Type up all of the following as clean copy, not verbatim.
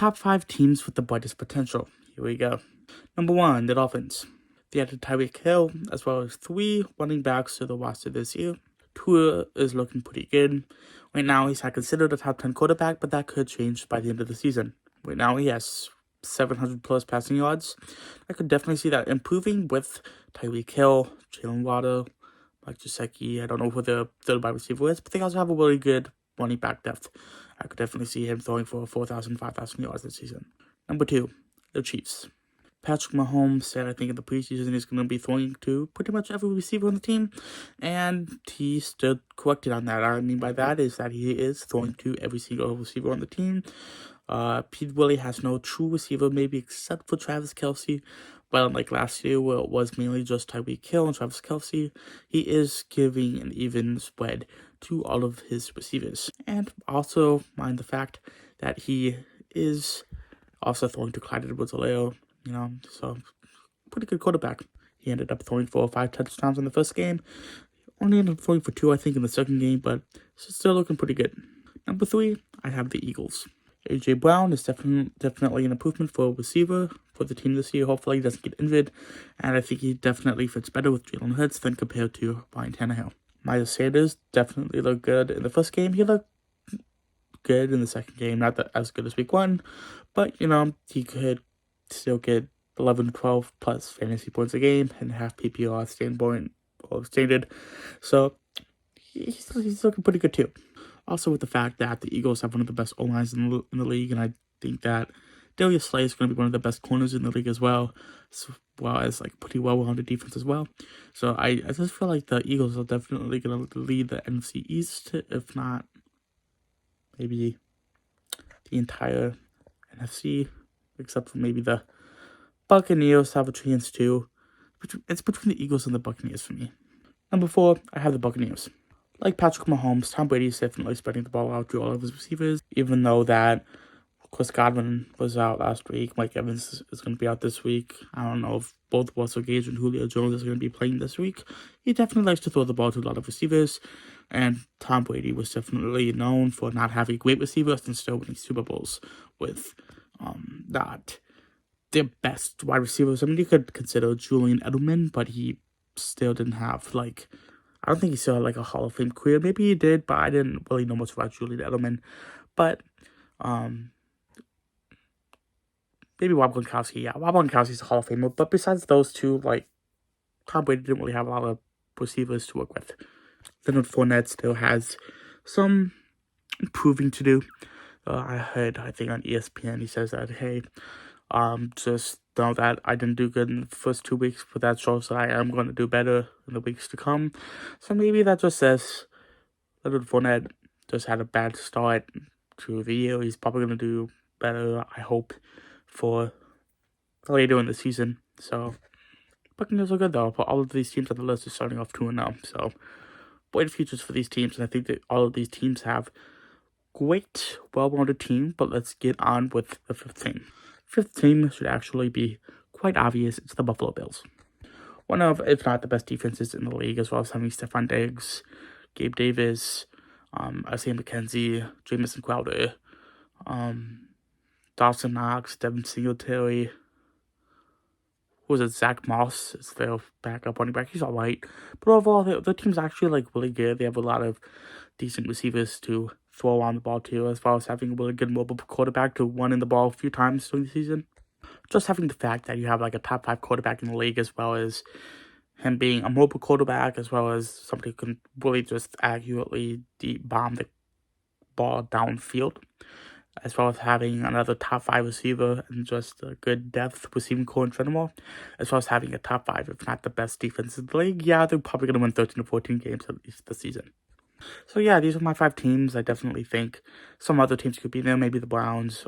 top 5 teams with the brightest potential. Here we go. Number 1, the Dolphins. They added Tyreek Hill, as well as 3 running backs to the roster this year. Tua is looking pretty good. Right now, he's not considered a top 10 quarterback, but that could change by the end of the season. Right now, he has 700 plus passing yards. I could definitely see that improving with Tyreek Hill, Jalen Waddle, Mike Gesicki. I don't know who the third wide receiver is, but they also have a really good running back depth. I could definitely see him throwing for 4,000, 5,000 yards this season. Number 2, the Chiefs. Patrick Mahomes said, I think in the preseason, he's going to be throwing to pretty much every receiver on the team, and he stood corrected on that. What I mean by that is that he is throwing to every single receiver on the team. Pete really has no true receiver, maybe except for Travis Kelce. But unlike last year, where it was mainly just Tyreek Hill and Travis Kelce, he is giving an even spread to all of his receivers. And also mind the fact that he is also throwing to Clyde Edwards-Helaire, so pretty good quarterback. He ended up throwing 4 or 5 touchdowns in the first game. Only ended up throwing for 2, I think, in the second game, but still looking pretty good. Number 3, I have the Eagles. A.J. Brown is definitely an improvement for a receiver for the team this year. Hopefully he doesn't get injured, and I think he definitely fits better with Jalen Hurts than compared to Ryan Tannehill. Miles Sanders definitely looked good in the first game. He looked good in the second game, not that as good as week 1, but, he could still get 11 to 12 plus fantasy points a game and have PPR standard. So he's looking pretty good too. Also with the fact that the Eagles have one of the best O-lines in the league, and I think that Darius Slay is going to be one of the best corners in the league as well as pretty well-rounded defense as well. So I just feel like the Eagles are definitely going to lead the NFC East, if not maybe the entire NFC, except for maybe the Buccaneers have a chance too. It's between the Eagles and the Buccaneers for me. Number 4, I have the Buccaneers. Like Patrick Mahomes, Tom Brady is definitely spreading the ball out to all of his receivers, even though that Chris Godwin was out last week. Mike Evans is going to be out this week. I don't know if both Russell Gage and Julio Jones is going to be playing this week. He definitely likes to throw the ball to a lot of receivers, and Tom Brady was definitely known for not having great receivers and still winning Super Bowls with not the best wide receivers. I mean, you could consider Julian Edelman, but he still didn't have, I don't think he still had, a Hall of Fame career. Maybe he did, but I didn't really know much about Julian Edelman. But, maybe Rob Gronkowski. Yeah, Rob Gronkowski's a Hall of Famer. But besides those two, Tom Brady didn't really have a lot of receivers to work with. Leonard Fournette still has some improving to do. I heard, I think on ESPN, he says that, hey, just know that I didn't do good in the first 2 weeks, but that shows that I am going to do better in the weeks to come. So maybe that just says Leonard Fournette just had a bad start to the year. He's probably going to do better, I hope, for later in the season. So Buccaneers are good though. But all of these teams on the list are starting off 2-0. So bright futures for these teams, and I think that all of these teams have great, well-rounded team. But let's get on with the 5th team. 5th team should actually be quite obvious. It's the Buffalo Bills. One of, if not the best defenses in the league, as well as having Stephon Diggs, Gabe Davis, Isaiah McKenzie, Jamison Crowder, Dawson Knox, Devin Singletary. Who was it? Zach Moss is their backup running back. He's all right. But overall, the team's actually really good. They have a lot of decent receivers to throw on the ball too, as well as having a really good mobile quarterback to run in the ball a few times during the season. Just having the fact that you have a top 5 quarterback in the league, as well as him being a mobile quarterback, as well as somebody who can really just accurately deep bomb the ball downfield, as well as having another top 5 receiver and just a good depth receiving core in general, as well as having a top 5, if not the best defense in the league. Yeah, they're probably going to win 13 to 14 games at least this season. So yeah, these are my 5 teams. I definitely think some other teams could be there. Maybe the Browns.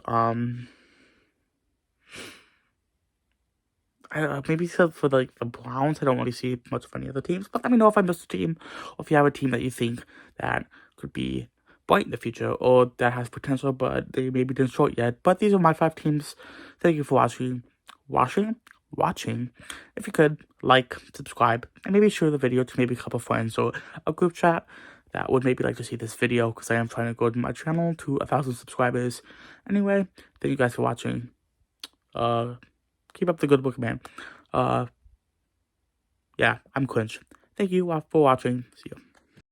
Maybe except for the Browns, I don't really see much of any other teams. But let me know if I missed a team, or if you have a team that you think that could be bright in the future, or that has potential, but they maybe didn't show it yet. But these are my 5 teams. Thank you for watching. If you could, like, subscribe, and maybe share the video to maybe a couple friends or a group chat that would maybe like to see this video, because I am trying to grow my channel to 1,000 subscribers. Anyway, thank you guys for watching. Keep up the good work, man. Yeah, I'm Quinch. Thank you for watching. See you.